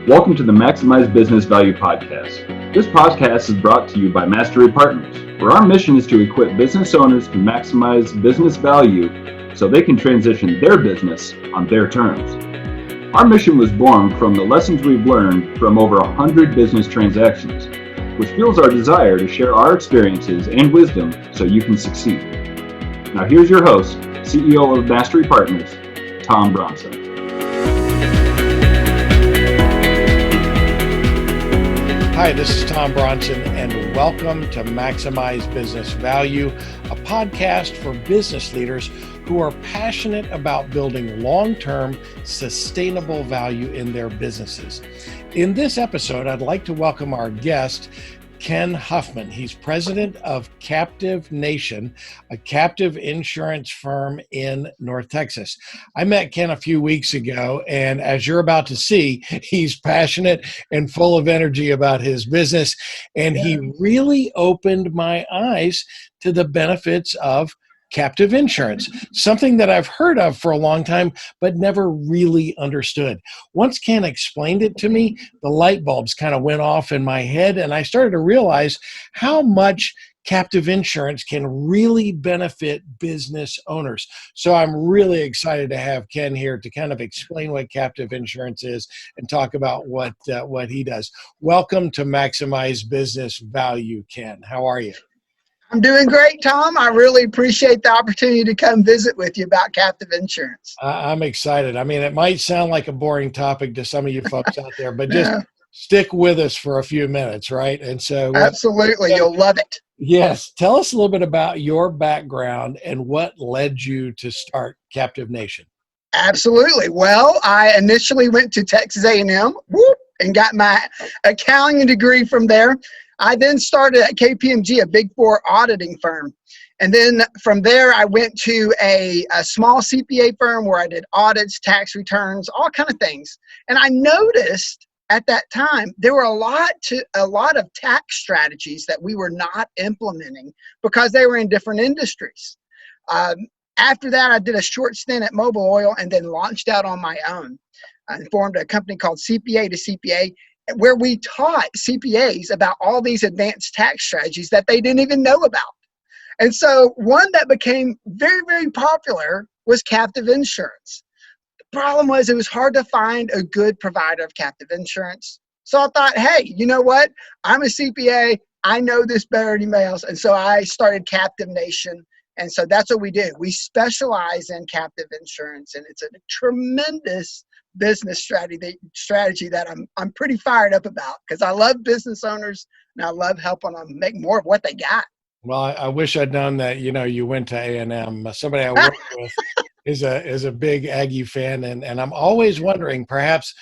Welcome to the Maximize Business Value Podcast. This podcast is brought to you by Mastery Partners, where our mission is to equip business owners to maximize business value so they can transition their business on their terms. Our mission was born from the lessons we've learned from over 100 business transactions, which fuels our desire to share our experiences and wisdom so you can succeed. Now here's your host, CEO of Mastery Partners, Tom Bronson. Hi, this is Tom Bronson, and welcome to Maximize Business Value, a podcast for business leaders who are passionate about building long-term, sustainable value in their businesses. In this episode, I'd like to welcome our guest, Ken Huffman. He's president of Captive Nation, a captive insurance firm in North Texas. I met Ken a few weeks ago, and as you're about to see, he's passionate and full of energy about his business, and he really opened my eyes to the benefits of captive insurance, something that I've heard of for a long time, but never really understood. Once Ken explained it to me, the light bulbs kind of went off in my head, and I started to realize how much captive insurance can really benefit business owners. So I'm really excited to have Ken here to kind of explain what captive insurance is and talk about what he does. Welcome to Maximize Business Value, Ken. How are you? I'm doing great, Tom. I really appreciate the opportunity to come visit with you about captive insurance. I'm excited. I mean, it might sound like a boring topic to some of you folks out there, but just stick with us for a few minutes, right? And so, absolutely, you'll love it. Yes. Tell us a little bit about your background and what led you to start Captive Nation. Absolutely. Well, I initially went to Texas A&M and got my accounting degree from there. I then started at KPMG, a Big Four auditing firm. And then from there, I went to a small CPA firm where I did audits, tax returns, all kind of things. And I noticed at that time, there were a lot of tax strategies that we were not implementing because they were in different industries. After that, I did a short stint at Mobil Oil and then launched out on my own. I formed a company called CPA to CPA, where we taught CPAs about all these advanced tax strategies that they didn't even know about. And so one that became very, very popular was captive insurance. The problem was it was hard to find a good provider of captive insurance. So I thought, hey, you know what? I'm a CPA. I know this better than anybody else. And so I started Captive Nation. And so that's what we do. We specialize in captive insurance, and it's a tremendous business strategy that I'm pretty fired up about because I love business owners and I love helping them make more of what they got. Well, I wish I'd known that, you went to A&M. Somebody I work with is a big Aggie fan, and I'm always wondering perhaps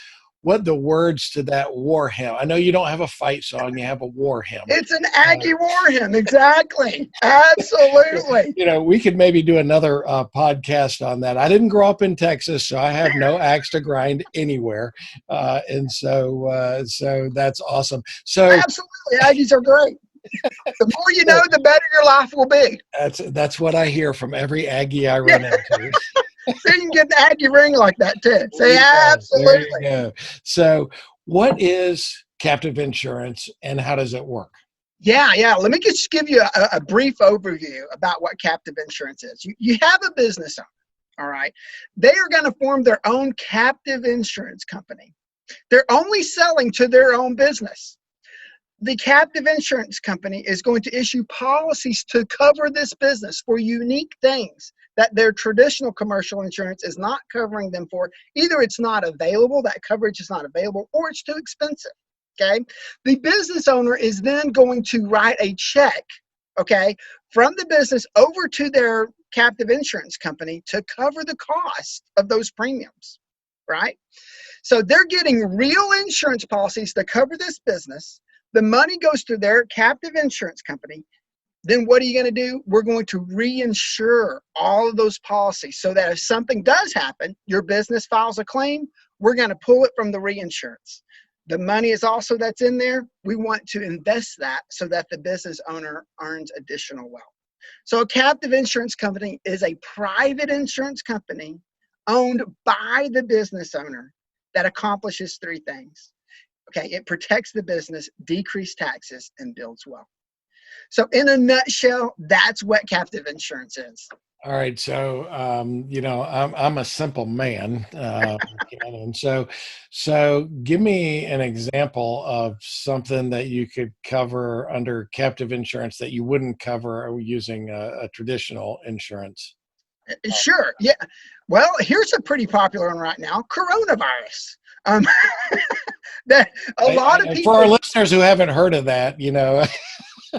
what the words to that war hymn. I know you don't have a fight song, you have a war hymn. It's an Aggie war hymn, exactly. Absolutely. We could maybe do another podcast on that. I didn't grow up in Texas, so I have no axe to grind anywhere. And so that's awesome. So absolutely, Aggies are great. The more you know, the better your life will be. That's what I hear from every Aggie I run into. So you can get an Aggie ring like that too. Say absolutely. So what is captive insurance and how does it work? Yeah. Let me just give you a brief overview about what captive insurance is. You have a business owner, all right? They are going to form their own captive insurance company. They're only selling to their own business. The captive insurance company is going to issue policies to cover this business for unique things that their traditional commercial insurance is not covering them for. Either it's not available, that coverage is not available, or it's too expensive, okay? The business owner is then going to write a check, okay, from the business over to their captive insurance company to cover the cost of those premiums, right? So they're getting real insurance policies to cover this business. The money goes to their captive insurance company. Then what are you going to do? We're going to reinsure all of those policies so that if something does happen, your business files a claim, we're going to pull it from the reinsurance. The money is also that's in there. We want to invest that so that the business owner earns additional wealth. So a captive insurance company is a private insurance company owned by the business owner that accomplishes three things. Okay, it protects the business, decreases taxes, and builds wealth. So in a nutshell, that's what captive insurance is. All right, so I'm a simple man, and so give me an example of something that you could cover under captive insurance that you wouldn't cover using a traditional insurance. Sure, yeah. Well, here's a pretty popular one right now: coronavirus. Um, that a lot of people. For our listeners who haven't heard of that,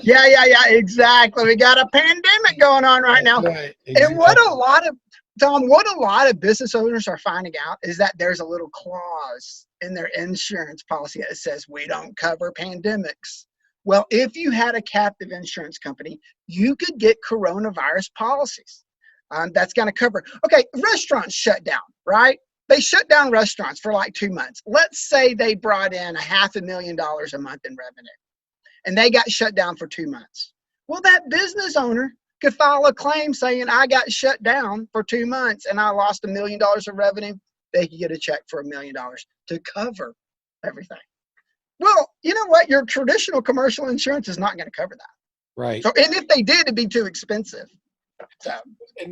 Yeah, exactly. We got a pandemic going on right now. Right, And exactly. what a lot of business owners are finding out is that there's a little clause in their insurance policy that says we don't cover pandemics. Well, if you had a captive insurance company, you could get coronavirus policies. That's going to cover. Okay, restaurants shut down, right? They shut down restaurants for like 2 months. Let's say they brought in $500,000 a month in revenue, and they got shut down for 2 months. Well, that business owner could file a claim saying, I got shut down for 2 months and I lost $1 million of revenue. They could get a check for $1 million to cover everything. Well, you know what? Your traditional commercial insurance is not going to cover that. Right. So, and if they did, it'd be too expensive. So,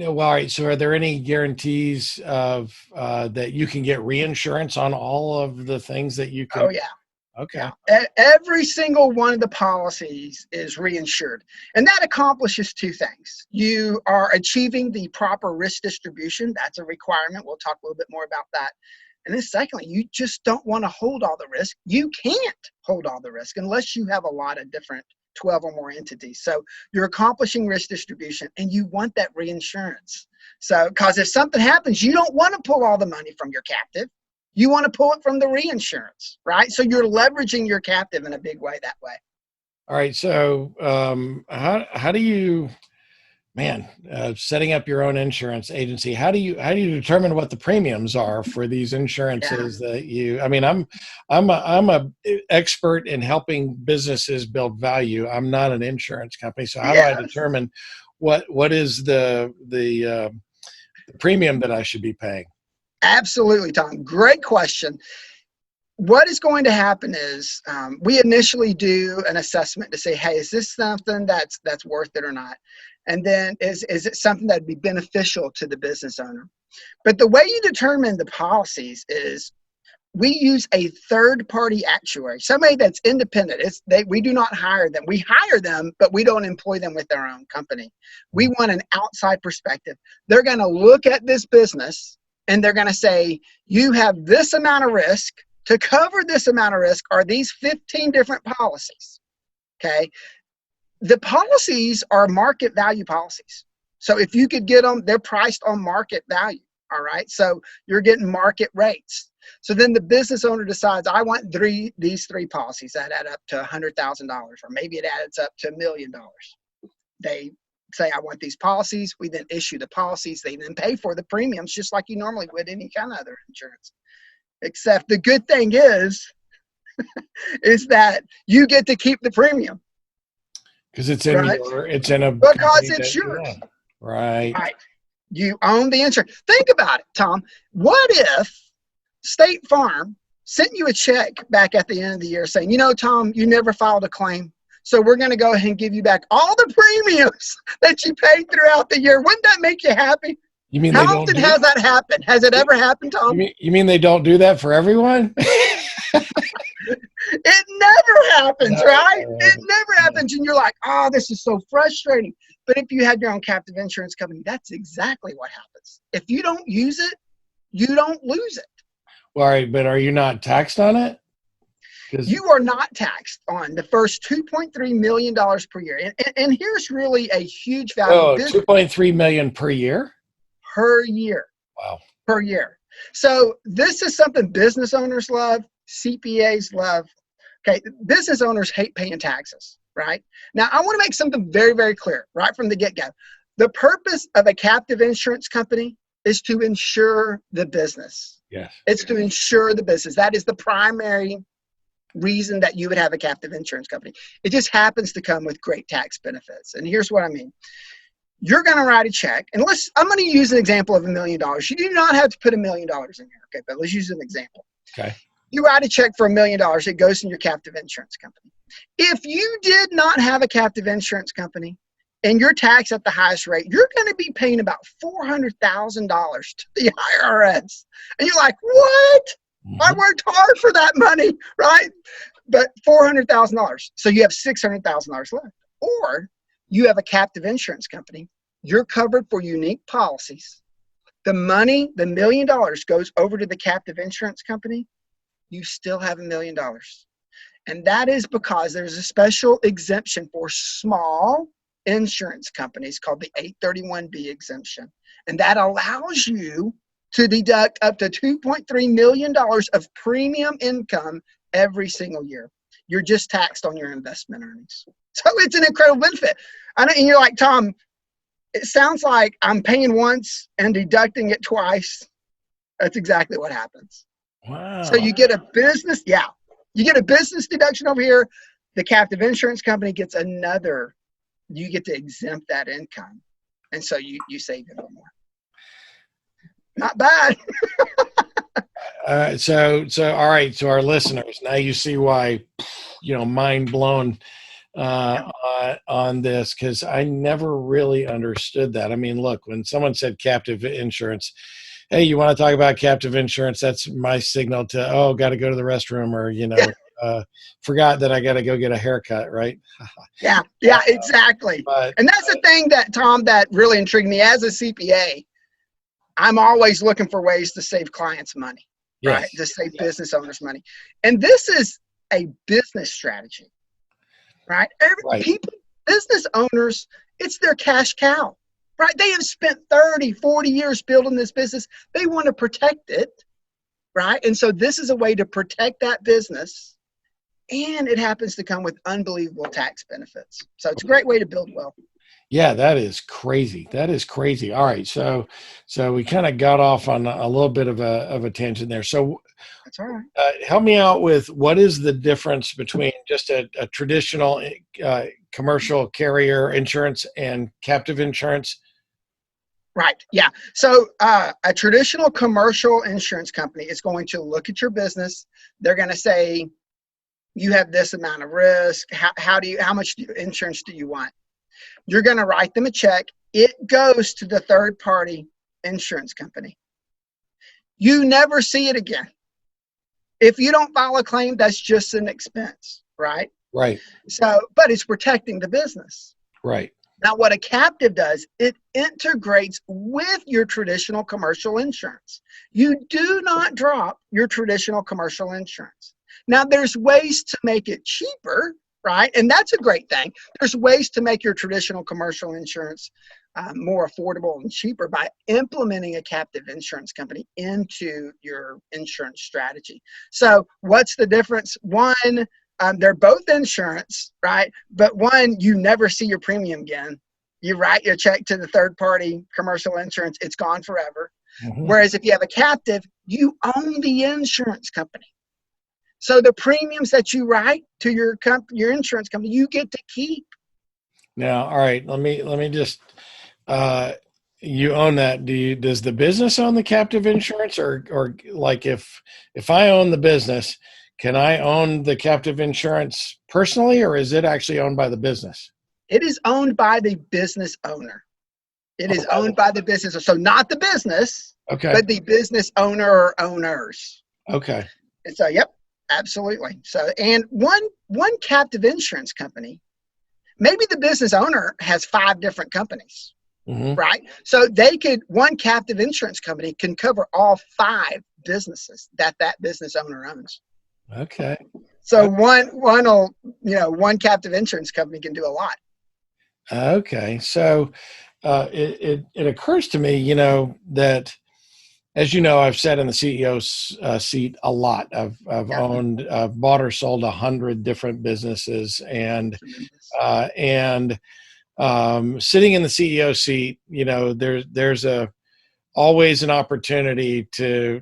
all right. So, are there any guarantees of that you can get reinsurance on all of the things that you can? oh yeah. Okay. Yeah. Every single one of the policies is reinsured. And that accomplishes two things. You are achieving the proper risk distribution. That's a requirement. We'll talk a little bit more about that. And then secondly, you just don't want to hold all the risk. You can't hold all the risk unless you have a lot of different 12 or more entities. So you're accomplishing risk distribution and you want that reinsurance. So, because if something happens, you don't want to pull all the money from your captive. You want to pull it from the reinsurance, right? So you're leveraging your captive in a big way that way. All right. So how do you, setting up your own insurance agency, how do you determine what the premiums are for these insurances that you, I'm a expert in helping businesses build value. I'm not an insurance company. So how do I determine what is the premium that I should be paying? Absolutely, Tom. Great question. What is going to happen is we initially do an assessment to say, hey, is this something that's worth it or not? And then is it something that would be beneficial to the business owner? But the way you determine the policies is we use a third-party actuary, somebody that's independent. We do not hire them. We hire them, but we don't employ them with their own company. We want an outside perspective. They're going to look at this business and they're going to say, you have this amount of risk. To cover this amount of risk are these 15 different policies, okay? The policies are market value policies. So if you could get them, they're priced on market value, all right? So you're getting market rates. So then the business owner decides, I want these three policies that add up to $100,000, or maybe it adds up to $1 million. They say, I want these policies. We then issue the policies. They then pay for the premiums just like you normally would any kind of other insurance. Except the good thing is that you get to keep the premium. Because it's in because it's yours. Right. You own the insurance. Think about it, Tom. What if State Farm sent you a check back at the end of the year saying, Tom, you never filed a claim. So we're going to go ahead and give you back all the premiums that you paid throughout the year. Wouldn't that make you happy? You mean how often has that happened? Has it ever happened, Tom? You mean they don't do that for everyone? It never happens, right? It never happens. And you're like, oh, this is so frustrating. But if you had your own captive insurance company, that's exactly what happens. If you don't use it, you don't lose it. All right, but are you not taxed on it? You are not taxed on the first $2.3 million per year. And here's really a huge value. Oh, $2.3 million per year? Per year. Wow. Per year. So this is something business owners love, CPAs love. Okay, business owners hate paying taxes, right? Now, I want to make something very, very clear right from the get-go. The purpose of a captive insurance company is to insure the business. Yes. It's to insure the business. That is the primary reason that you would have a captive insurance company. It just happens to come with great tax benefits. And here's what I mean. You're going to write a check, and I'm going to use an example of $1 million. You do not have to put $1 million in here, okay? But let's use an example. Okay. You write a check for $1 million. It goes in your captive insurance company. If you did not have a captive insurance company and you're taxed at the highest rate, you're going to be paying about $400,000 to the IRS. And you're like, what? I worked hard for that money, right? But $400,000. So you have $600,000 left. Or you have a captive insurance company. You're covered for unique policies. The money, the $1 million goes over to the captive insurance company. You still have $1 million. And that is because there's a special exemption for small insurance companies called the 831B exemption. And that allows you to deduct up to $2.3 million of premium income every single year. You're just taxed on your investment earnings. So it's an incredible benefit. And you're like, Tom, it sounds like I'm paying once and deducting it twice. That's exactly what happens. Wow. So you get a business, you get a business deduction over here. The captive insurance company gets another. You get to exempt that income. And so you save a little more. Not bad. So all right. So our listeners, now you see why, mind blown on this, because I never really understood that. I mean, look, when someone said captive insurance, hey, you want to talk about captive insurance? That's my signal to, got to go to the restroom, or, forgot that I got to go get a haircut, right? Yeah, exactly. And that's the thing that, Tom, that really intrigued me as a CPA. I'm always looking for ways to save clients money, right? To save business owners money. And this is a business strategy, right? People, business owners, it's their cash cow, right? They have spent 30, 40 years building this business. They want to protect it, right? And so this is a way to protect that business. And it happens to come with unbelievable tax benefits. So it's a great way to build wealth. Yeah, that is crazy. That is crazy. All right. So we kind of got off on a little bit of a tangent there. So that's all right. Help me out with what is the difference between just a traditional commercial carrier insurance and captive insurance? Right. Yeah. So a traditional commercial insurance company is going to look at your business. They're going to say, you have this amount of risk. How much insurance do you want? You're going to write them a check. It goes to the third party insurance company. You never see it again. If you don't file a claim, that's just an expense, right? Right. So, but it's protecting the business. Right. Now, what a captive does, it integrates with your traditional commercial insurance. You do not drop your traditional commercial insurance. Now, there's ways to make it cheaper, right? And that's a great thing. There's ways to make your traditional commercial insurance more affordable and cheaper by implementing a captive insurance company into your insurance strategy. So what's the difference? One, they're both insurance, right? But one, you never see your premium again. You write your check to the third party commercial insurance, it's gone forever. Mm-hmm. Whereas if you have a captive, you own the insurance company. So the premiums that you write to your insurance company, you get to keep. Now, all right, let me just, you own that. Does the business own the captive insurance, or like if I own the business, can I own the captive insurance personally, or is it actually owned by the business? It is owned by the business owner. It is owned by the business. So not the business, but the business owner or owners. Okay. And so, yep. Absolutely. So, and one captive insurance company, maybe the business owner has 5 different companies, mm-hmm. right? So one captive insurance company can cover all 5 businesses that business owner owns. Okay. So one captive insurance company can do a lot. Okay. So, it occurs to me, that, as you know, I've sat in the CEO's seat a lot. I've bought or sold 100 different businesses, and sitting in the CEO seat, there's always an opportunity to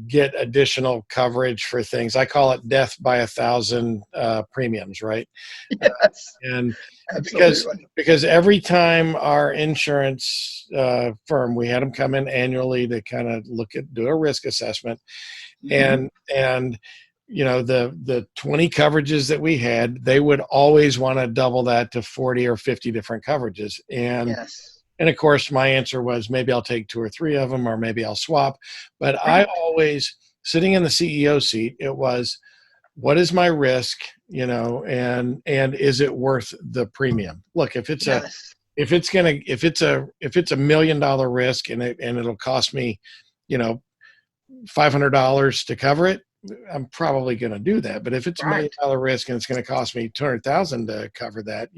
get additional coverage for things. I call it death by 1,000 premiums, right? Yes. And because every time our insurance firm, we had them come in annually to kind of do a risk assessment, mm-hmm. and the 20 coverages that we had, they would always want to double that to 40 or 50 different coverages. Yes. And of course, my answer was maybe I'll take 2 or 3 of them, or maybe I'll swap. But Right. I always, sitting in the CEO seat, it was, what is my risk, and is it worth the premium? Look, if it's Yes. a $1 million risk and it'll cost me, $500 to cover it, I'm probably going to do that. But if it's $1 Right. million risk and it's going to cost me $200,000 to cover that,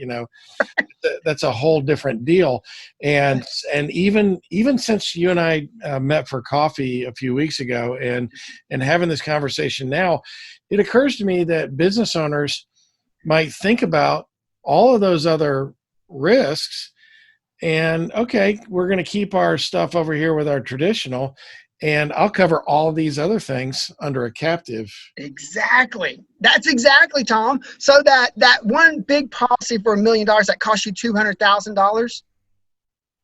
that's a whole different deal. And even since you and I met for coffee a few weeks ago, and having this conversation now, it occurs to me that business owners might think about all of those other risks, and okay, we're going to keep our stuff over here with our traditional, and I'll cover all these other things under a captive. Exactly. That's exactly, Tom. So that one big policy for $1 million that costs you $200,000,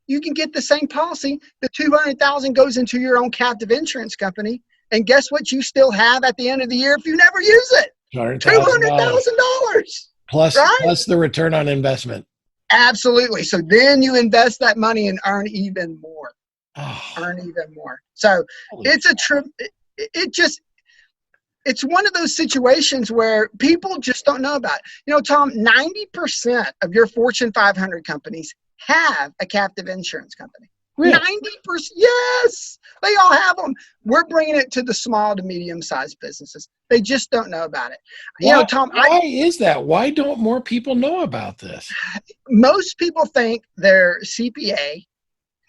you can get the same policy. The $200,000 goes into your own captive insurance company, and guess what? You still have at the end of the year if you never use it, $200,000 plus right? Plus the return on investment. Absolutely. So then you invest that money and earn even more. Earn even more. So it's it's one of those situations where people just don't know about. Tom, 90% of your Fortune 500 companies have a captive insurance company. Really? 90%. Yes, they all have them. We're bringing it to the small to medium-sized businesses. They just don't know about it. Tom, why is that? Why don't more people know about this? Most people think their CPA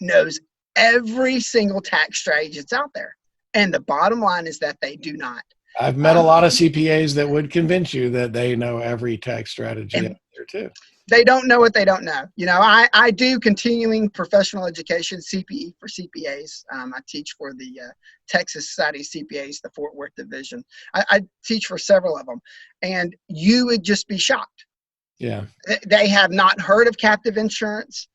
knows every single tax strategy that's out there. And the bottom line is that they do not. I've met a lot of CPAs that would convince you that they know every tax strategy out there too. They don't know what they don't know. I do continuing professional education, CPE for CPAs. I teach for the Texas Society of CPAs, the Fort Worth division. I teach for several of them. And you would just be shocked. Yeah. They have not heard of captive insurance.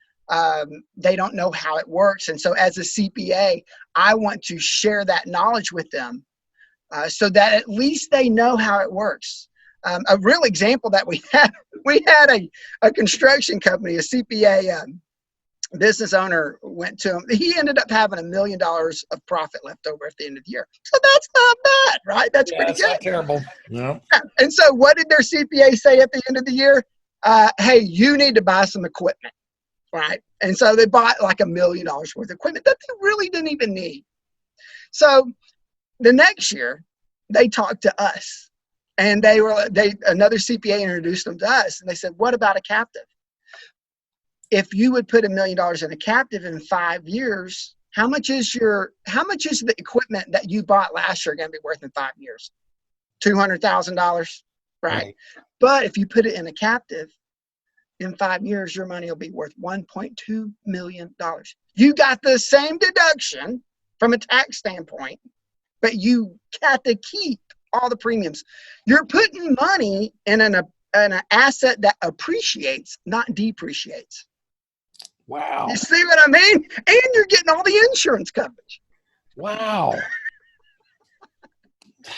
They don't know how it works. And so as a CPA, I want to share that knowledge with them so that at least they know how it works. A real example that we had a construction company, a CPA business owner went to him. He ended up having $1 million of profit left over at the end of the year. So that's not bad, right? That's pretty good. Not terrible. No. And so what did their CPA say at the end of the year? Hey, you need to buy some equipment. Right. And so they bought like $1 million worth of equipment that they really didn't even need. So the next year they talked to us, and another CPA introduced them to us, and they said, what about a captive? If you would put $1 million in a captive in 5 years, how much is the equipment that you bought last year going to be worth in 5 years? $200,000. Right. But if you put it in a captive, in 5 years, your money will be worth $1.2 million. You got the same deduction from a tax standpoint, but you got to keep all the premiums. You're putting money in an asset that appreciates, not depreciates. Wow. You see what I mean? And you're getting all the insurance coverage. Wow.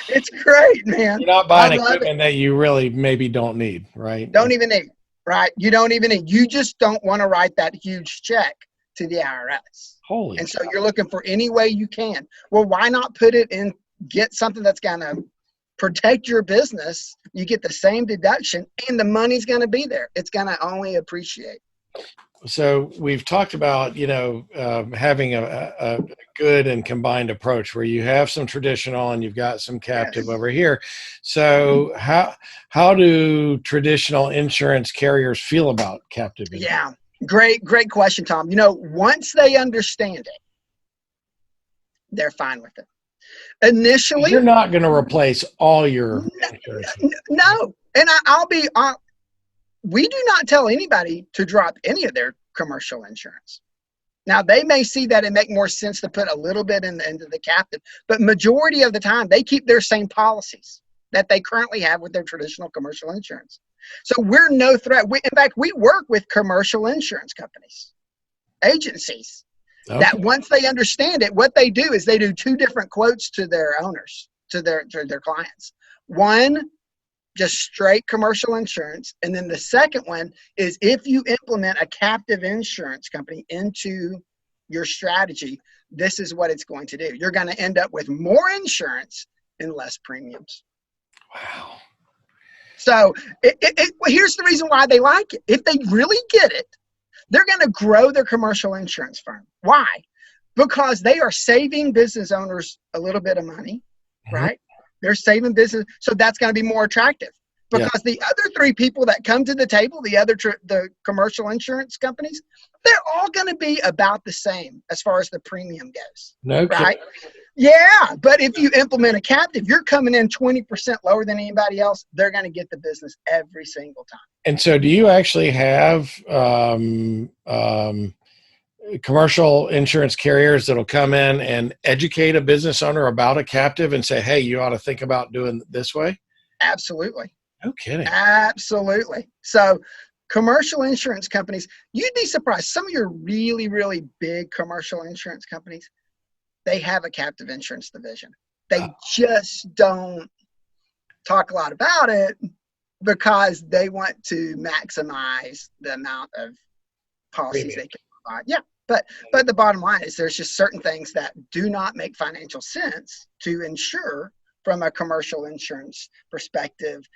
It's great, man. You're not buying equipment that you really maybe don't need, right? Don't even need. Right? You don't even need. You just don't want to write that huge check to the IRS. Holy. And so you're looking for any way you can. Well, why not put it in, get something that's going to protect your business? You get the same deduction and the money's going to be there. It's going to only appreciate. So we've talked about, having a good and combined approach where you have some traditional and you've got some captive over here. So how do traditional insurance carriers feel about captive insurance? Yeah, great question, Tom. Once they understand it, they're fine with it. Initially, you're not going to replace all your insurance. No, and we do not tell anybody to drop any of their commercial insurance. Now, they may see that it make more sense to put a little bit into the captive, but majority of the time, they keep their same policies that they currently have with their traditional commercial insurance. So we're no threat. In fact, we work with commercial insurance companies, agencies, that once they understand it, what they do is they do 2 different quotes to their owners, to their clients. One, just straight commercial insurance. And then the second one is if you implement a captive insurance company into your strategy, this is what it's going to do. You're going to end up with more insurance and less premiums. Wow. So here's the reason why they like it. If they really get it, they're going to grow their commercial insurance firm. Why? Because they are saving business owners a little bit of money, right? They're saving business. So that's going to be more attractive because the other three people that come to the table, the commercial insurance companies, they're all going to be about the same as far as the premium goes. No right? kidding. Yeah. But if you implement a captive, you're coming in 20% lower than anybody else. They're going to get the business every single time. And so do you actually have commercial insurance carriers that'll come in and educate a business owner about a captive and say, hey, you ought to think about doing it this way? Absolutely. No kidding. Absolutely. So commercial insurance companies, you'd be surprised. Some of your really, really big commercial insurance companies, they have a captive insurance division. They just don't talk a lot about it because they want to maximize the amount of policies they can provide. Yeah. But the bottom line is there's just certain things that do not make financial sense to insure from a commercial insurance perspective.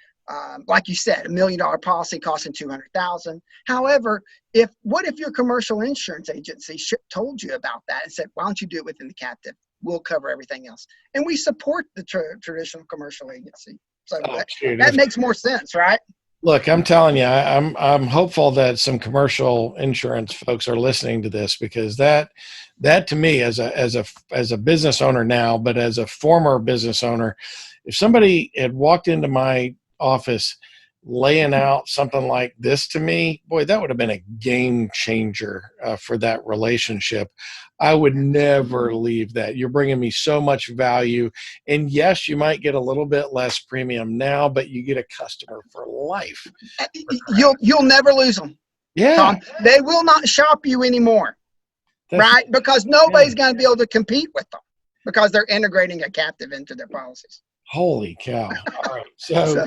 Like you said, $1 million policy costing $200,000. However, what if your commercial insurance agency told you about that and said, why don't you do it within the captive? We'll cover everything else. And we support the traditional commercial agency. So that makes more sense, right? Look, I'm telling you, I'm hopeful that some commercial insurance folks are listening to this because that to me as a business owner now, but as a former business owner, if somebody had walked into my office laying out something like this to me, boy, that would have been a game changer for that relationship. I would never leave that. You're bringing me so much value. And yes, you might get a little bit less premium now, but you get a customer for life. You'll never lose them. Yeah. Tom. They will not shop you anymore, right? Because nobody's going to be able to compete with them because they're integrating a captive into their policies. Holy cow. All right. So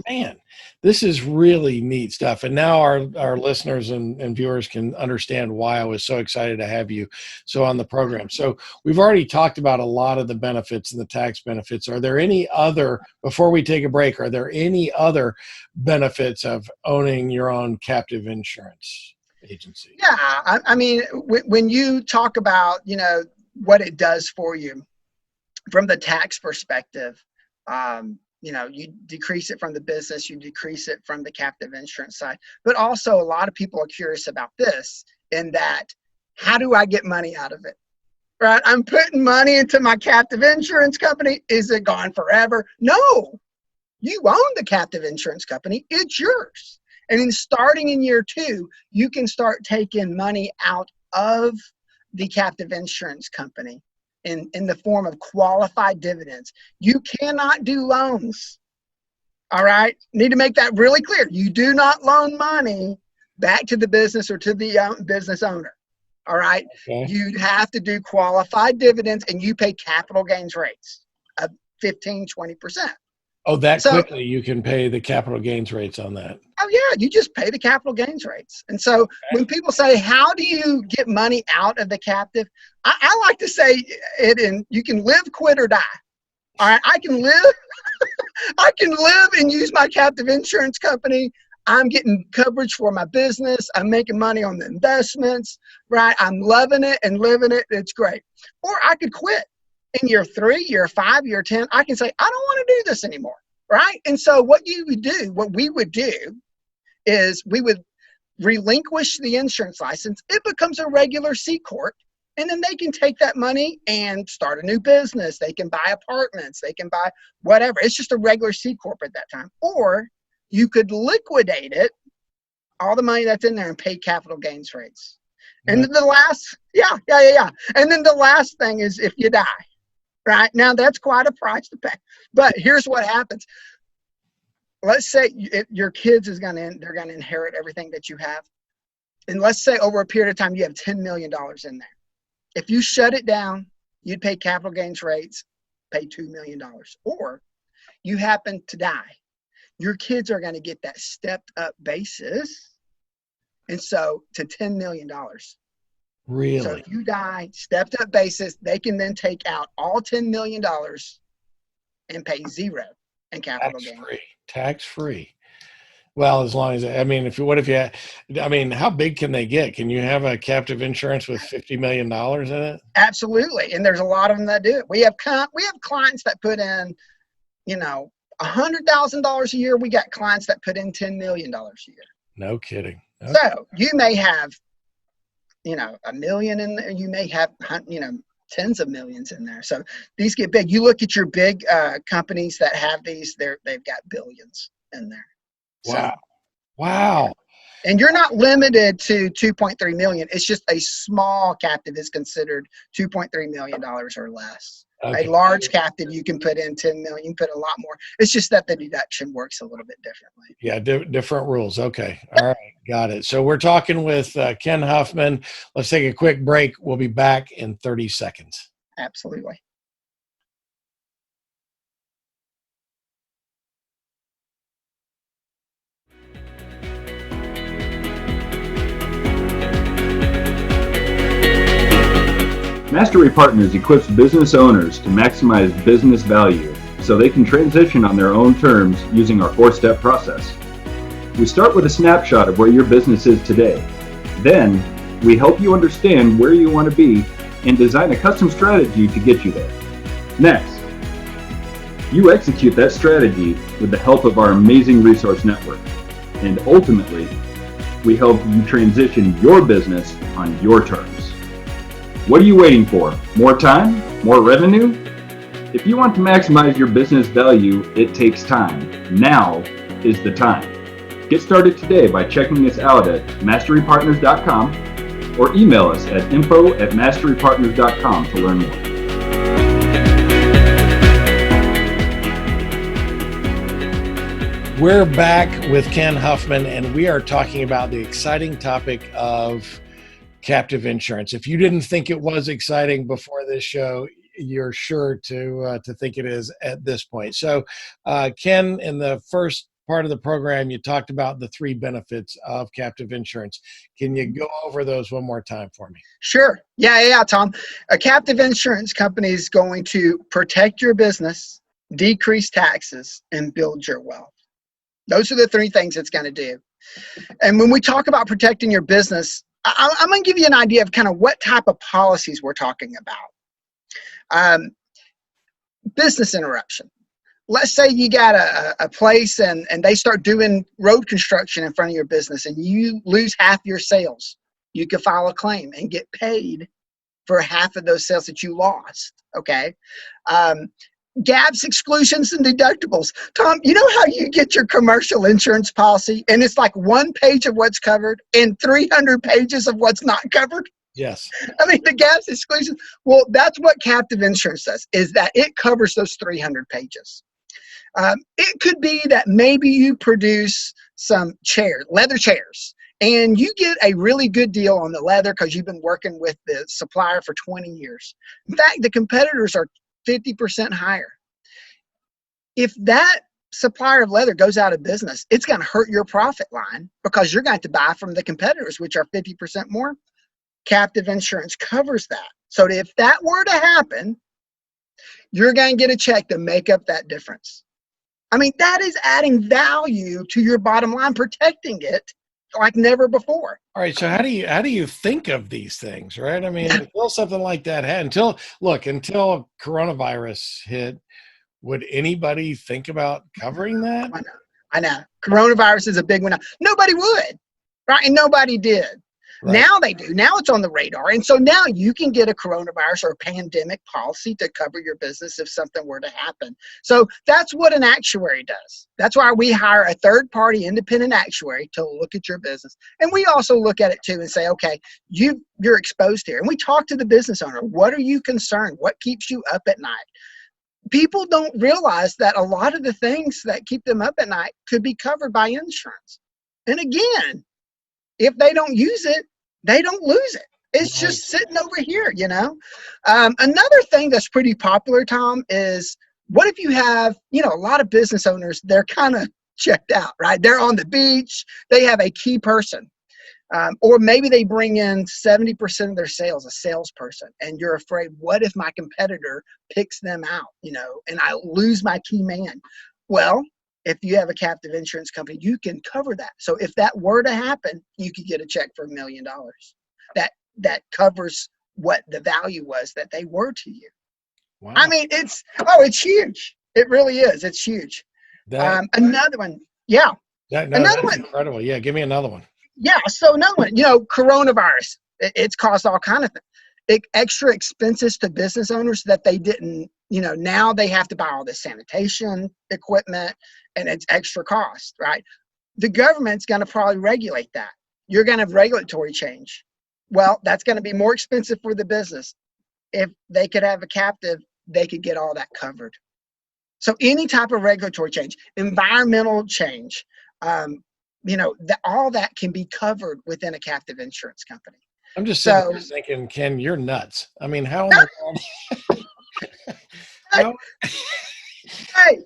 man, this is really neat stuff. And now our listeners and viewers can understand why I was so excited to have you on the program. So we've already talked about a lot of the benefits and the tax benefits. Are there any other, before we take a break, are there any other benefits of owning your own captive insurance agency? Yeah. I mean, when you talk about, what it does for you from the tax perspective, you decrease it from the business, you decrease it from the captive insurance side. But also a lot of people are curious about this in that, how do I get money out of it? Right? I'm putting money into my captive insurance company. Is it gone forever? No, you own the captive insurance company. It's yours. And then starting in year 2, you can start taking money out of the captive insurance company in the form of qualified dividends. You cannot do loans. All right. Need to make that really clear. You do not loan money back to the business or to the business owner. All right. Okay. You have to do qualified dividends and you pay capital gains rates of 15, 20%. Oh, quickly you can pay the capital gains rates on that. Oh yeah, you just pay the capital gains rates. And so when people say, how do you get money out of the captive? I like to say it in, you can live, quit, or die. All right, I can live and use my captive insurance company. I'm getting coverage for my business. I'm making money on the investments, right? I'm loving it and living it. It's great. Or I could quit. In year 3, year 5, year 10, I can say, I don't want to do this anymore, right? And so what we would do is we would relinquish the insurance license. It becomes a regular C Corp, and then they can take that money and start a new business. They can buy apartments. They can buy whatever. It's just a regular C Corp at that time. Or you could liquidate it, all the money that's in there, and pay capital gains rates. And then the last, And then the last thing is if you die. Right now, that's quite a price to pay. But here's what happens. Let's say your kids they're going to inherit everything that you have. And let's say over a period of time, you have $10 million in there. If you shut it down, you'd pay capital gains rates, pay $2 million. Or you happen to die, your kids are going to get that stepped up basis. And so to $10 million. Really? So if you die, stepped up basis, they can then take out all $10 million and pay zero in capital gain. Tax free. Well, as long as, I mean, how big can they get? Can you have a captive insurance with $50 million in it? Absolutely. And there's a lot of them that do it. We have clients that put in, $100,000 a year. We got clients that put in $10 million a year. No kidding. Okay. So you may have, $1 million in there. You may have, tens of millions in there. So these get big. You look at your big companies that have these, they've got billions in there. Wow. Wow. And you're not limited to 2.3 million. It's just a small captive is considered $2.3 million or less. Okay. A large captive, you can put in 10 million, you can put a lot more. It's just that the deduction works a little bit differently. Yeah, different rules. Okay. All right. Got it. So we're talking with Ken Huffman. Let's take a quick break. We'll be back in 30 seconds. Absolutely. Mastery Partners equips business owners to maximize business value so they can transition on their own terms using our 4-step process. We start with a snapshot of where your business is today. Then, we help you understand where you want to be and design a custom strategy to get you there. Next, you execute that strategy with the help of our amazing resource network. And ultimately, we help you transition your business on your terms. What are you waiting for? More time? More revenue? If you want to maximize your business value, it takes time. Now is the time. Get started today by checking us out at masterypartners.com or email us at info@masterypartners.com to learn more. We're back with Ken Huffman, and we are talking about the exciting topic of captive insurance. If you didn't think it was exciting before this show, you're sure to think it is at this point. So, Ken, in the first part of the program, you talked about the 3 benefits of captive insurance. Can you go over those one more time for me? Sure. Yeah, Tom. A captive insurance company is going to protect your business, decrease taxes, and build your wealth. Those are the 3 things it's going to do. And when we talk about protecting your business, I'm going to give you an idea of kind of what type of policies we're talking about. Business interruption. Let's say you got a place and they start doing road construction in front of your business and you lose half your sales. You can file a claim and get paid for half of those sales that you lost. Okay. Gaps, exclusions, and deductibles. Tom, you know how you get your commercial insurance policy and it's like 1 page of what's covered and 300 pages of what's not covered? Yes. I mean, the gaps, exclusions. Well, that's what captive insurance does, is that it covers those 300 pages. It could be that maybe you produce some leather chairs, and you get a really good deal on the leather because you've been working with the supplier for 20 years. In fact, the competitors are 50% higher. If that supplier of leather goes out of business, it's going to hurt your profit line because you're going to have to buy from the competitors, which are 50% more. Captive insurance covers that. So if that were to happen, you're going to get a check to make up that difference. I mean, that is adding value to your bottom line, protecting it like never before. All right. So how do you think of these things, right? I mean, until something like that until coronavirus hit, would anybody think about covering that? I know. Coronavirus is a big one. Nobody would, right? And nobody did. Right. Now they do. Now it's on the radar. And so now you can get a coronavirus or a pandemic policy to cover your business if something were to happen. So that's what an actuary does. That's why we hire a third-party independent actuary to look at your business. And we also look at it too and say, okay, you're exposed here. And we talk to the business owner. What are you concerned? What keeps you up at night? People don't realize that a lot of the things that keep them up at night could be covered by insurance. And again, if they don't use it, they don't lose it. It's just sitting over here, you know. Another thing that's pretty popular, Tom, is what if you have, a lot of business owners, they're kind of checked out, right? They're on the beach. They have a key person. Or maybe they bring in 70% of their sales, a salesperson, and you're afraid, what if my competitor picks them out, and I lose my key man? Well, if you have a captive insurance company, you can cover that. So if that were to happen, you could get a check for $1 million. That covers what the value was that they were to you. Wow. I mean, it's huge. It really is. It's huge. Another one. Yeah. That's incredible. Yeah. Give me another one. Yeah. So another one, coronavirus, it's caused all kind of extra expenses to business owners that they didn't, now they have to buy all this sanitation equipment and it's extra cost, right? The government's going to probably regulate that. You're going to have regulatory change. Well, that's going to be more expensive for the business. If they could have a captive, they could get all that covered. So any type of regulatory change, environmental change, all that can be covered within a captive insurance company. I'm just sitting here thinking, Ken, you're nuts. I mean, how in the world?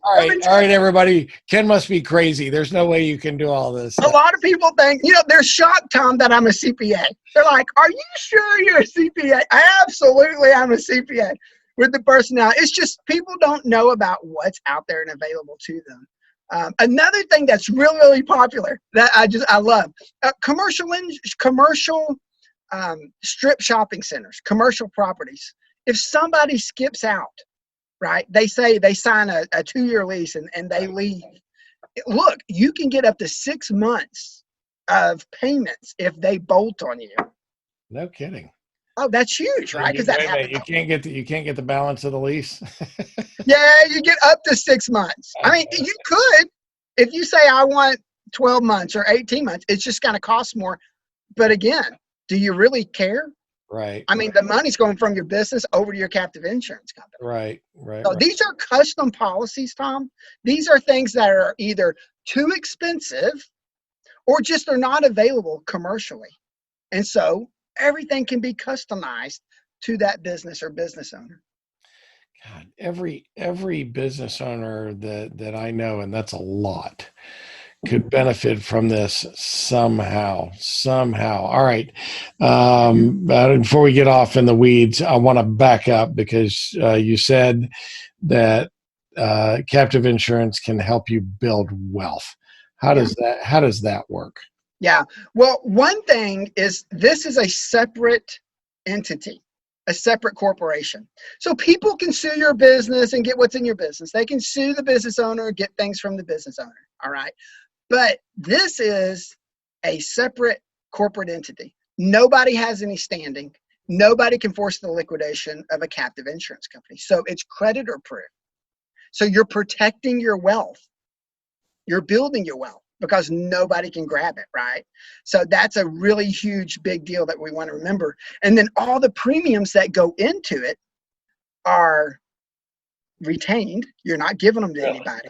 All right, everybody. Ken must be crazy. There's no way you can do all this. A lot of people think, they're shocked, Tom, that I'm a CPA. They're like, are you sure you're a CPA? Absolutely, I'm a CPA with the personality. It's just people don't know about what's out there and available to them. Another thing that's really, really popular that I love, commercial strip shopping centers, commercial properties. If somebody skips out, right, they sign a 2-year lease and they leave. Look, you can get up to 6 months of payments if they bolt on you. No kidding. Oh, that's huge, right? Because that happens. You can't get the balance of the lease. Yeah, you get up to 6 months. I mean, you could, if you say I want 12 months or 18 months, it's just going to cost more. But again, do you really care? Right. I mean, the money's going from your business over to your captive insurance company. Right. So these are custom policies, Tom. These are things that are either too expensive or just are not available commercially. And so everything can be customized to that business or business owner. God, every business owner that I know, and that's a lot, could benefit from this somehow. All right. But before we get off in the weeds, I want to back up because you said that captive insurance can help you build wealth. How does that work? Yeah. Well, one thing is this is a separate entity, a separate corporation. So people can sue your business and get what's in your business. They can sue the business owner, get things from the business owner. All right. But this is a separate corporate entity. Nobody has any standing. Nobody can force the liquidation of a captive insurance company. So it's creditor proof. So you're protecting your wealth. You're building your wealth because nobody can grab it, right? So that's a really huge, big deal that we want to remember. And then all the premiums that go into it are retained. You're not giving them to anybody.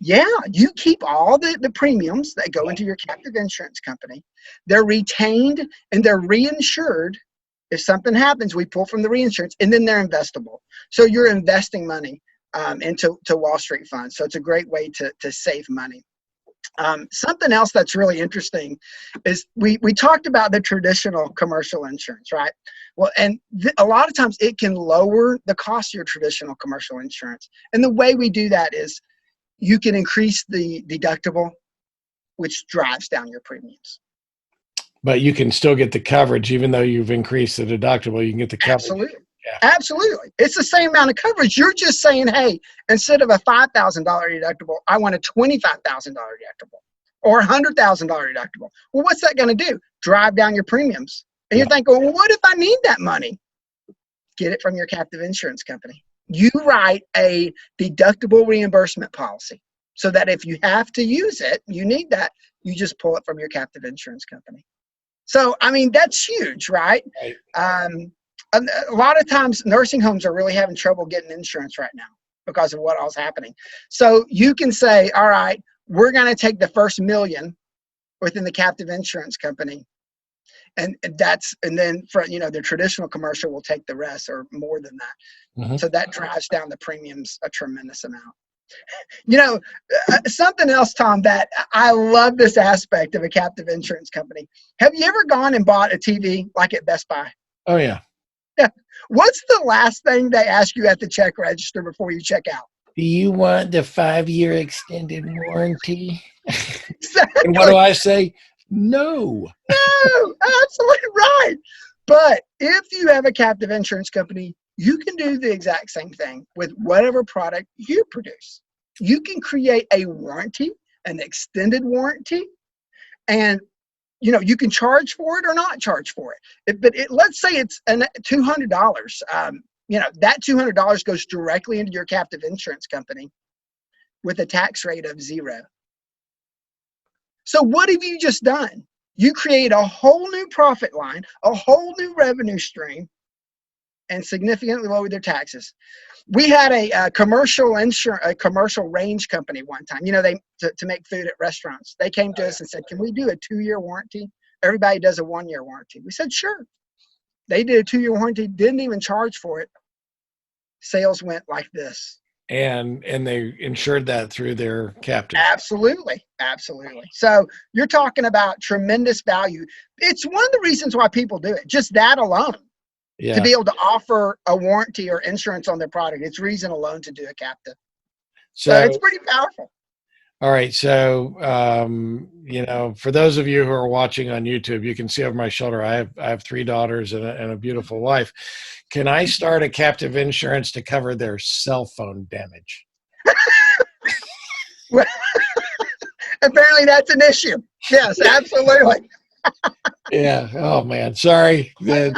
Yeah, you keep all the premiums that go into your captive insurance company. They're retained and they're reinsured. If something happens, we pull from the reinsurance, and then they're investable. So you're investing money into Wall Street funds. So it's a great way to save money. Something else that's really interesting is we talked about the traditional commercial insurance, right? Well, and a lot of times it can lower the cost of your traditional commercial insurance. And the way we do that is you can increase the deductible, which drives down your premiums. But you can still get the coverage, even though you've increased the deductible. You can get the coverage. Absolutely. Yeah. Absolutely. It's the same amount of coverage. You're just saying, hey, instead of a $5,000 deductible, I want a $25,000 deductible or a $100,000 deductible. Well, what's that going to do? Drive down your premiums. And you're thinking, well, what if I need that money? Get it from your captive insurance company. You write a deductible reimbursement policy so that if you have to use it, you need that, you just pull it from your captive insurance company. So, I mean, that's huge, right? A lot of times nursing homes are really having trouble getting insurance right now because of what all's happening. So you can say, all right, we're going to take the first $1 million within the captive insurance company And then for, the traditional commercial will take the rest or more than that. Mhm. So that drives down the premiums a tremendous amount. Something else, Tom, that I love this aspect of a captive insurance company. Have you ever gone and bought a TV like at Best Buy? Oh, yeah. Yeah. What's the last thing they ask you at the check register before you check out? Do you want the 5-year extended warranty? Exactly. And what do I say? No. No, absolutely right. But if you have a captive insurance company, you can do the exact same thing with whatever product you produce. You can create a warranty, an extended warranty, and you can charge for it or not charge for it. But let's say it's $200. That $200 goes directly into your captive insurance company with a tax rate of 0. So what have you just done? You create a whole new profit line, a whole new revenue stream, and significantly lower their taxes. We had a commercial range company one time. To make food at restaurants. They came to us and said, "Can we do a 2-year warranty?" Everybody does a 1-year warranty. We said, "Sure." They did a 2-year warranty, didn't even charge for it. Sales went like this. And they insured that through their captive. Absolutely. So you're talking about tremendous value. It's one of the reasons why people do it. Just that alone. Yeah. To be able to offer a warranty or insurance on their product, it's reason alone to do a captive. So it's pretty powerful. All right. So, for those of you who are watching on YouTube, you can see over my shoulder, I have 3 daughters and a beautiful wife. Can I start a captive insurance to cover their cell phone damage? Well, apparently that's an issue. Yes, absolutely. Yeah. Oh man. Sorry. Yeah.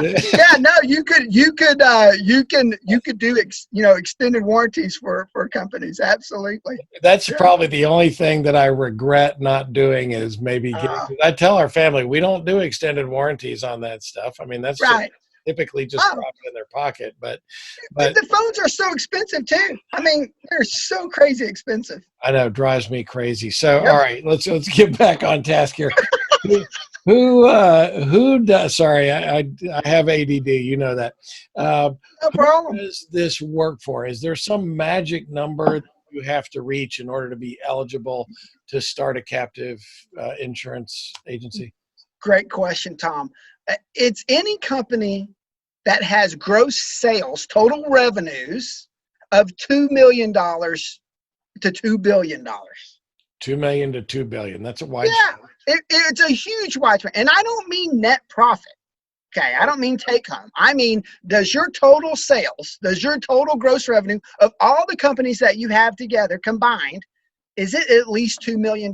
No. You could do extended warranties for companies. Absolutely. That's Sure. probably the only thing that I regret not doing is maybe I tell our family we don't do extended warranties on that stuff. I mean, that's right. Typically just drop it in their pocket, but the phones are so expensive too. I mean, they're so crazy expensive. I know, it drives me crazy. So, all right, let's get back on task here. Who does? Sorry, I have ADD. You know that. No problem. Who does this work for? Is there some magic number that you have to reach in order to be eligible to start a captive insurance agency? Great question, Tom. It's any company that has gross sales, total revenues of $2 million to $2 billion. $2 million to $2 billion. That's a wide. Yeah, it's a huge wide range. And I don't mean net profit. Okay, I don't mean take home. I mean, does your total sales, does your total gross revenue of all the companies that you have together combined, is it at least $2 million?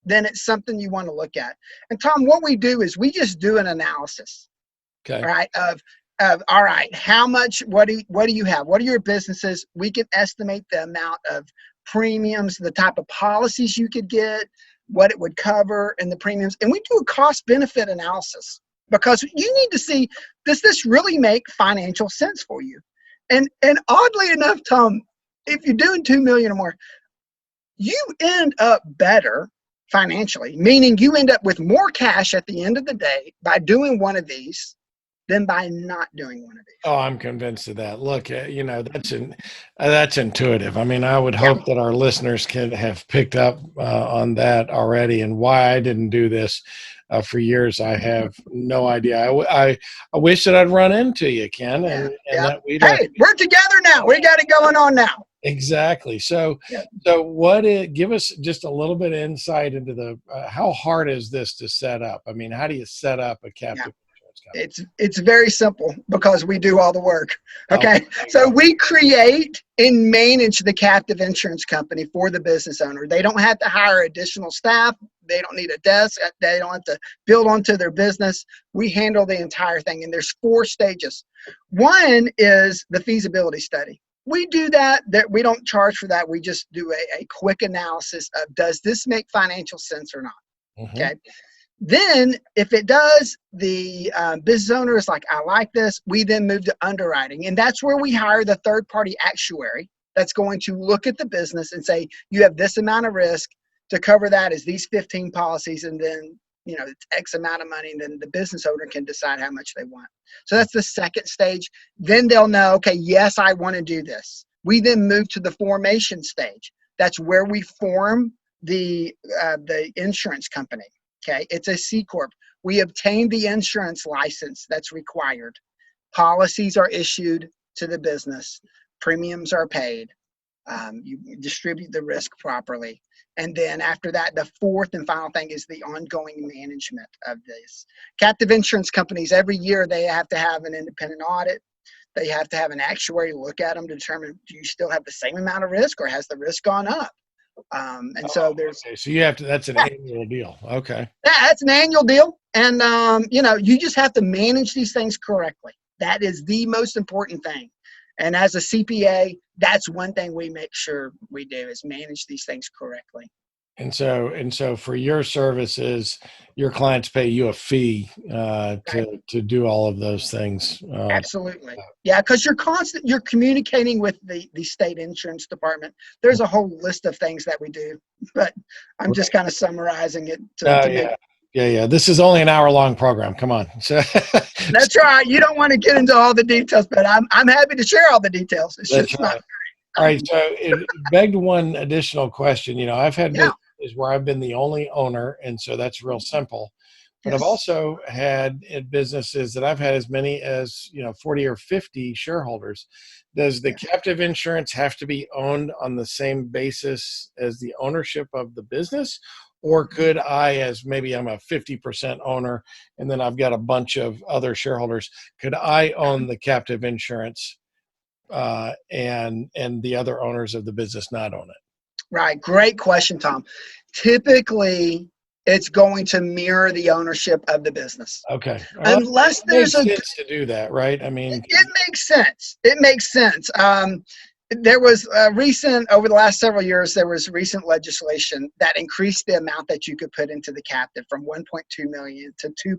Then it's something you want to look at. And Tom, what we do is we just do an analysis. Okay. Right. Of all right, how much, what do you have? What are your businesses? We can estimate the amount of premiums, the type of policies you could get, what it would cover, and the premiums. And we do a cost benefit analysis because you need to see, does this really make financial sense for you? And oddly enough, Tom, if you're doing 2 million or more, you end up better financially, meaning you end up with more cash at the end of the day by doing one of these than by not doing one of these. Oh, I'm convinced of that. Look, that's intuitive. I mean, I would hope that our listeners can have picked up on that already, and why I didn't do this for years, I have no idea. I wish that I'd run into you, Ken, and that we'd. Hey, we're together now. We got it going on now. Exactly. So, give us just a little bit of insight into the how hard is this to set up? I mean, how do you set up a captive? It's very simple because we do all the work. Okay. So we create and manage the captive insurance company for the business owner. They don't have to hire additional staff. They don't need a desk. They don't have to build onto their business. We handle the entire thing. And there's 4 stages. One is the feasibility study. We do that we don't charge for that. We just do a quick analysis of, does this make financial sense or not? Mm-hmm. Okay. Then if it does, the business owner is like, I like this. We then move to underwriting. And that's where we hire the third-party actuary that's going to look at the business and say, you have this amount of risk. To cover that is these 15 policies. And then it's X amount of money, and then the business owner can decide how much they want. So that's the second stage. Then they'll know, okay, yes, I want to do this. We then move to the formation stage. That's where we form the insurance company. Okay, it's a C Corp. We obtain the insurance license that's required. Policies are issued to the business. Premiums are paid. You distribute the risk properly. And then after that, the fourth and final thing is the ongoing management of this. Captive insurance companies, every year they have to have an independent audit. They have to have an actuary look at them to determine, do you still have the same amount of risk, or has the risk gone up? So there's... Okay, so you have to, that's an annual deal. Okay. That's an annual deal. And, you just have to manage these things correctly. That is the most important thing. And as a CPA, that's one thing we make sure we do, is manage these things correctly. And so for your services, your clients pay you a fee to do all of those things. Absolutely. Yeah, because you're communicating with the state insurance department. There's a whole list of things that we do, but I'm just kind of summarizing it to make. Yeah. This is only an hour-long program. Come on. So, that's right. You don't want to get into all the details, but I'm happy to share all the details. It's that's just right. not. All right. So it begged one additional question. I've had businesses where I've been the only owner, and so that's real simple. But I've also had businesses that I've had as many as 40 or 50 shareholders. Does the captive insurance have to be owned on the same basis as the ownership of the business? Or could I, as maybe I'm a 50% owner and then I've got a bunch of other shareholders, could I own the captive insurance and the other owners of the business not own it? Right. Great question, Tom. Typically, it's going to mirror the ownership of the business. Okay. Unless there's sense to do that, right? I mean, it makes sense. It makes sense. There was over the last several years, there was recent legislation that increased the amount that you could put into the captive from 1.2 million to 2.2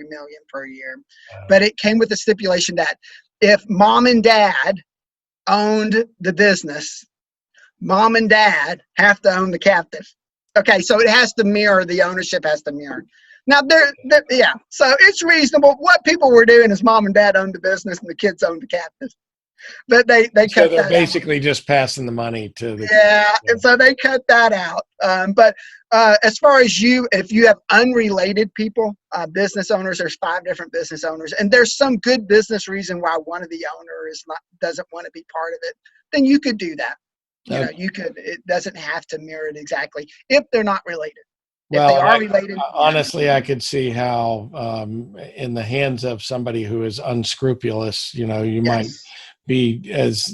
million per year. But it came with a stipulation that if mom and dad owned the business, mom and dad have to own the captive. Okay, so it has to mirror, the ownership has to mirror. Now, so it's reasonable. What people were doing is mom and dad owned the business and the kids owned the captive. But they cut that out. So they're basically just passing the money to the... Yeah, and so they cut that out. But as far as if you have unrelated people, business owners, there's 5 different business owners, and there's some good business reason why one of the owners doesn't want to be part of it, then you could do that. It doesn't have to mirror it exactly if they're not related. If they are related, honestly, I could see how in the hands of somebody who is unscrupulous, you might be as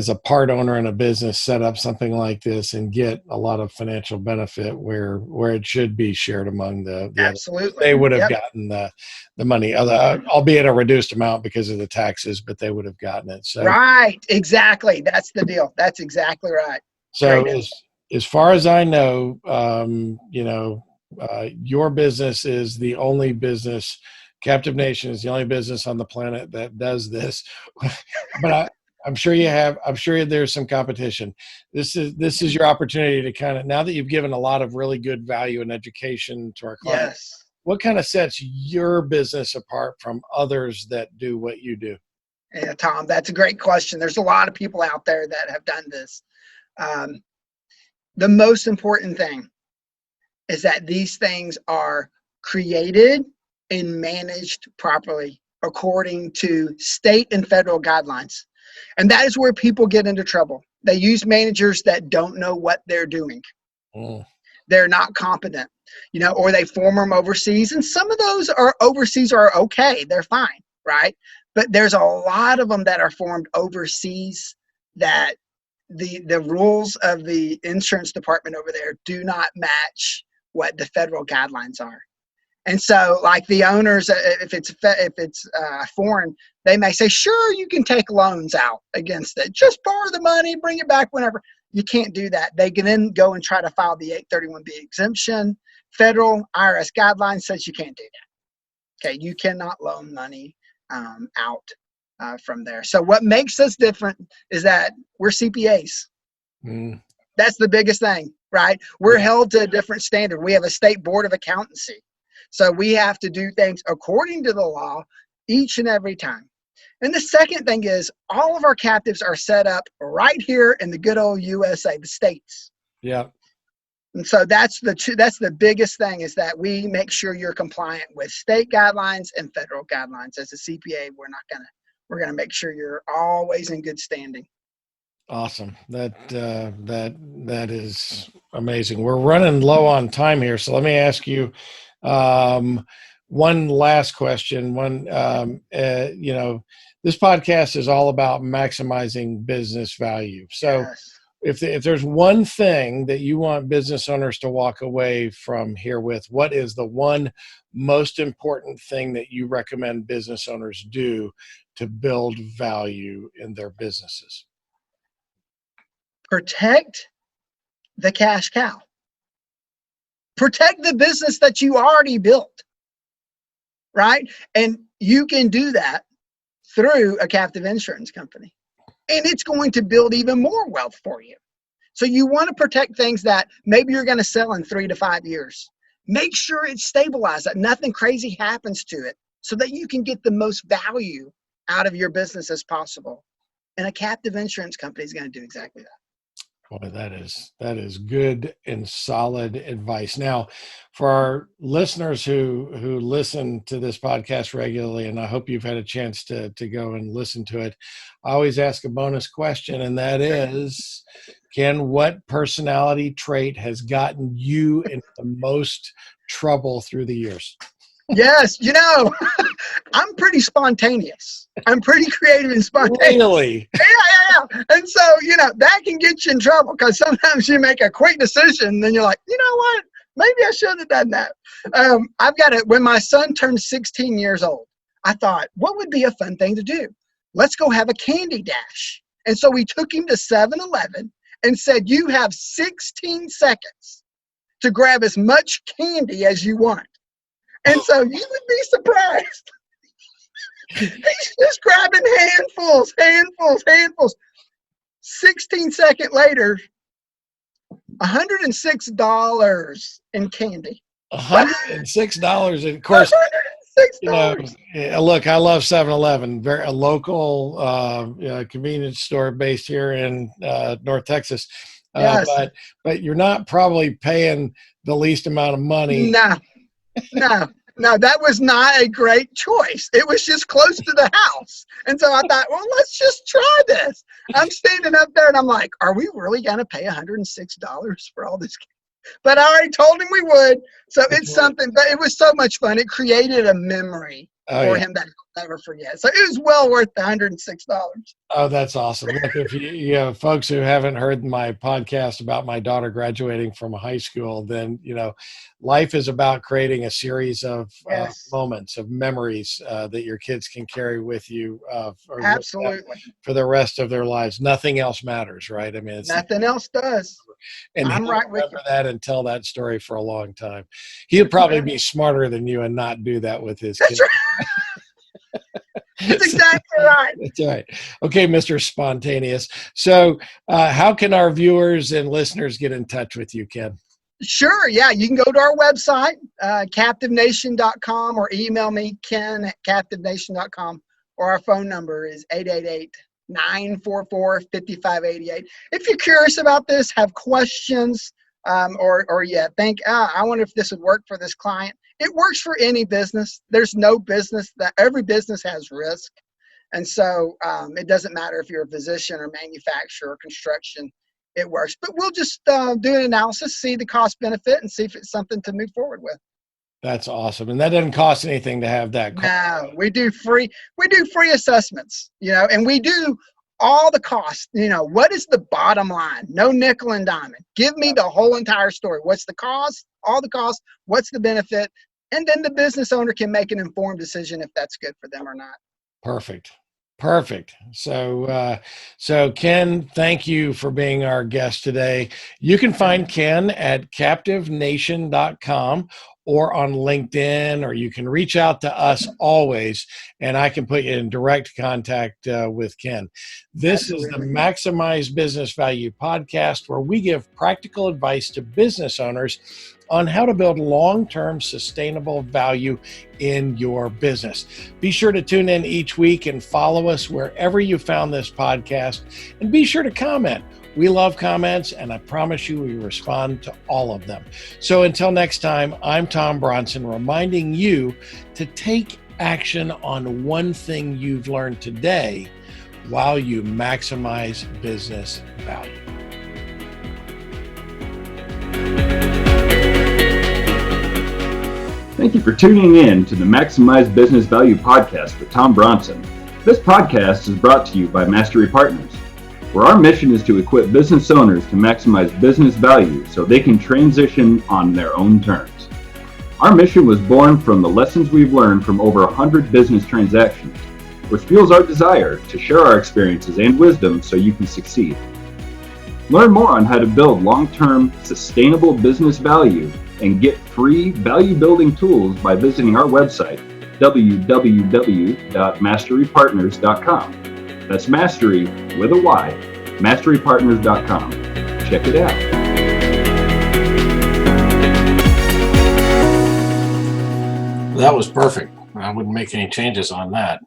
a part owner in a business, set up something like this and get a lot of financial benefit where it should be shared among the absolutely. They would have gotten the money, albeit a reduced amount because of the taxes, but they would have gotten it. So right, exactly. That's the deal. That's exactly right. So as far as I know, your business is the only business. Captive Nation is the only business on the planet that does this. But I'm sure there's some competition. This is your opportunity to kind of, now that you've given a lot of really good value and education to our clients, what kind of sets your business apart from others that do what you do? Yeah, Tom, that's a great question. There's a lot of people out there that have done this. The most important thing is that these things are created and managed properly according to state and federal guidelines. And that is where people get into trouble. They use managers that don't know what they're doing. They're not competent, or they form them overseas. And some of those overseas are okay. They're fine, right? But there's a lot of them that are formed overseas that the rules of the insurance department over there do not match what the federal guidelines are. And so, like the owners, if it's foreign, they may say, sure, you can take loans out against it. Just borrow the money, bring it back whenever. You can't do that. They can then go and try to file the 831B exemption. Federal IRS guidelines says you can't do that. Okay, you cannot loan money out from there. So what makes us different is that we're CPAs. That's the biggest thing. right? We're held to a different standard. We have a state board of accountancy. So we have to do things according to the law each and every time. And the second thing is all of our captives are set up right here in the good old USA, the states. Yeah. And so that's the biggest thing, is that we make sure you're compliant with state guidelines and federal guidelines. As a CPA, we're gonna make sure you're always in good standing. Awesome. That is amazing. We're running low on time here, so let me ask you one last question. This podcast is all about maximizing business value. So Yes. if there's one thing that you want business owners to walk away from here with, what is the one most important thing that you recommend business owners do to build value in their businesses? Protect the cash cow. Protect the business that you already built, right? And you can do that through a captive insurance company. And it's going to build even more wealth for you. So you want to protect things that maybe you're going to sell in 3 to 5 years. Make sure it's stabilized, that nothing crazy happens to it, so that you can get the most value out of your business as possible. And a captive insurance company is going to do exactly that. Boy, that is good and solid advice. Now, for our listeners who listen to this podcast regularly, and I hope you've had a chance to go and listen to it, I always ask a bonus question, and that is, Ken, what personality trait has gotten you into the most trouble through the years? Yes, I'm pretty spontaneous. I'm pretty creative and spontaneous. Really? Yeah. And so, that can get you in trouble, because sometimes you make a quick decision and then you're like, you know what? Maybe I should have done that. When my son turned 16 years old, I thought, what would be a fun thing to do? Let's go have a candy dash. And so we took him to 7-Eleven and said, you have 16 seconds to grab as much candy as you want. And so you would be surprised. He's just grabbing handfuls. 16 seconds later, $106 in candy. $106. Of course, $106. Look, I love 7-Eleven, a local convenience store based here in North Texas. Yes. But you're not probably paying the least amount of money. No, that was not a great choice. It was just close to the house. And so I thought, well, let's just try this. I'm standing up there and I'm like, are we really going to pay $106 for all this? But I already told him we would. So it's something, but it was so much fun. It created a memory for him that he'll never forget. So it was well worth the $106. Oh, that's awesome. Look, if you have folks who haven't heard my podcast about my daughter graduating from high school, then, life is about creating a series of moments, of memories that your kids can carry with you absolutely for the rest of their lives. Nothing else matters, right? I mean, nothing else does. And I'm right with you. That and tell that story for a long time. He'll probably be smarter than you and not do that with his kids. Right. That's exactly right. That's right. Okay, Mr. Spontaneous. So how can our viewers and listeners get in touch with you, Ken? Sure. Yeah. You can go to our website, captivenation.com, or email me, ken@captivenation.com, or our phone number is 888-944-5588. If you're curious about this, have questions, or think, I wonder if this would work for this client. It works for any business. There's no business every business has risk. And so it doesn't matter if you're a physician or manufacturer or construction, it works. But we'll just do an analysis, see the cost benefit, and see if it's something to move forward with. That's awesome. And that doesn't cost anything to have that. No, we do free assessments, and we do all the costs. What is the bottom line? No nickel and diamond. Give me the whole entire story. What's the cost? All the costs. What's the benefit? And then the business owner can make an informed decision if that's good for them or not. Perfect. So Ken, thank you for being our guest today. You can find Ken at captivenation.com, or on LinkedIn, or you can reach out to us always, and I can put you in direct contact with Ken. This is the Maximize Business Value podcast, where we give practical advice to business owners on how to build long-term sustainable value in your business. Be sure to tune in each week and follow us wherever you found this podcast, and be sure to comment. We love comments, and I promise you we respond to all of them. So until next time, I'm Tom Bronson, reminding you to take action on one thing you've learned today while you maximize business value. Thank you for tuning in to the Maximize Business Value podcast with Tom Bronson. This podcast is brought to you by Mastery Partners, where our mission is to equip business owners to maximize business value so they can transition on their own terms. Our mission was born from the lessons we've learned from over 100 business transactions, which fuels our desire to share our experiences and wisdom so you can succeed. Learn more on how to build long-term, sustainable business value and get free value-building tools by visiting our website, www.masterypartners.com. That's Mastery with a Y, masterypartners.com. Check it out. That was perfect. I wouldn't make any changes on that.